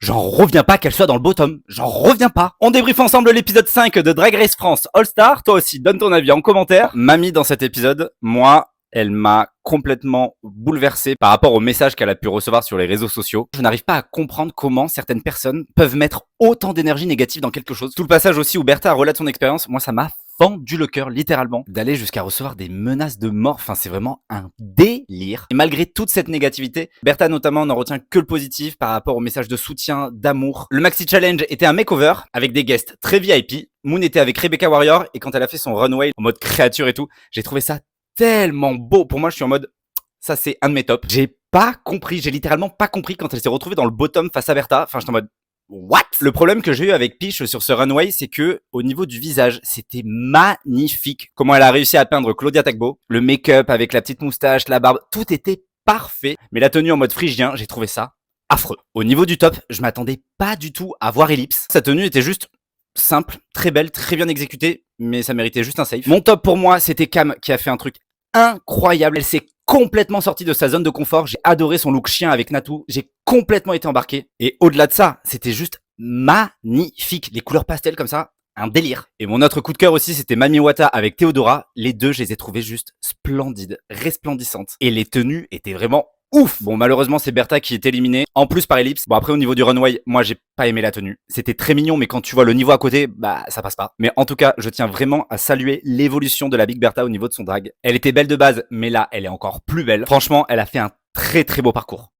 J'en reviens pas qu'elle soit dans le bottom. J'en reviens pas. On débriefe ensemble l'épisode 5 de Drag Race France All Star. Toi aussi, donne ton avis en commentaire. Mamie, dans cet épisode, moi, elle m'a complètement bouleversé par rapport au message qu'elle a pu recevoir sur les réseaux sociaux. Je n'arrive pas à comprendre comment certaines personnes peuvent mettre autant d'énergie négative dans quelque chose. Tout le passage aussi où Bertha relate son expérience, moi ça m'a fendu le cœur littéralement, d'aller jusqu'à recevoir des menaces de mort. Enfin, c'est vraiment un délire. Et malgré toute cette négativité, Bertha notamment n'en retient que le positif par rapport au message de soutien, d'amour. Le Maxi Challenge était un makeover avec des guests très VIP. Moon était avec Rebecca Warrior et quand elle a fait son runway en mode créature et tout, j'ai trouvé ça tellement beau. Pour moi, je suis en mode, ça c'est un de mes tops. J'ai littéralement pas compris quand elle s'est retrouvée dans le bottom face à Bertha. Enfin, j'étais en mode, what? Le problème que j'ai eu avec Peach sur ce runway, c'est que au niveau du visage, c'était magnifique. Comment elle a réussi à peindre Claudia Tagbo, le make-up avec la petite moustache, la barbe, tout était parfait. Mais la tenue en mode phrygien, j'ai trouvé ça affreux. Au niveau du top, je m'attendais pas du tout à voir Ellipse. Sa tenue était juste simple, très belle, très bien exécutée, mais ça méritait juste un safe. Mon top pour moi, c'était Cam qui a fait un truc incroyable. Elle s'est complètement sortie de sa zone de confort. J'ai adoré son look chien avec Natou. J'ai complètement été embarqué. Et au-delà de ça, c'était juste magnifique. Les couleurs pastel comme ça, un délire. Et mon autre coup de cœur aussi, c'était Mami Wata avec Théodora. Les deux, je les ai trouvées juste splendides, resplendissantes. Et les tenues étaient vraiment ouf. Bon, malheureusement, c'est Bertha qui est éliminée. En plus par Ellipse. Bon, après, au niveau du runway, moi, j'ai pas aimé la tenue. C'était très mignon, mais quand tu vois le niveau à côté, bah, ça passe pas. Mais en tout cas, je tiens vraiment à saluer l'évolution de la Big Bertha au niveau de son drag. Elle était belle de base, mais là, elle est encore plus belle. Franchement, elle a fait un très très beau parcours.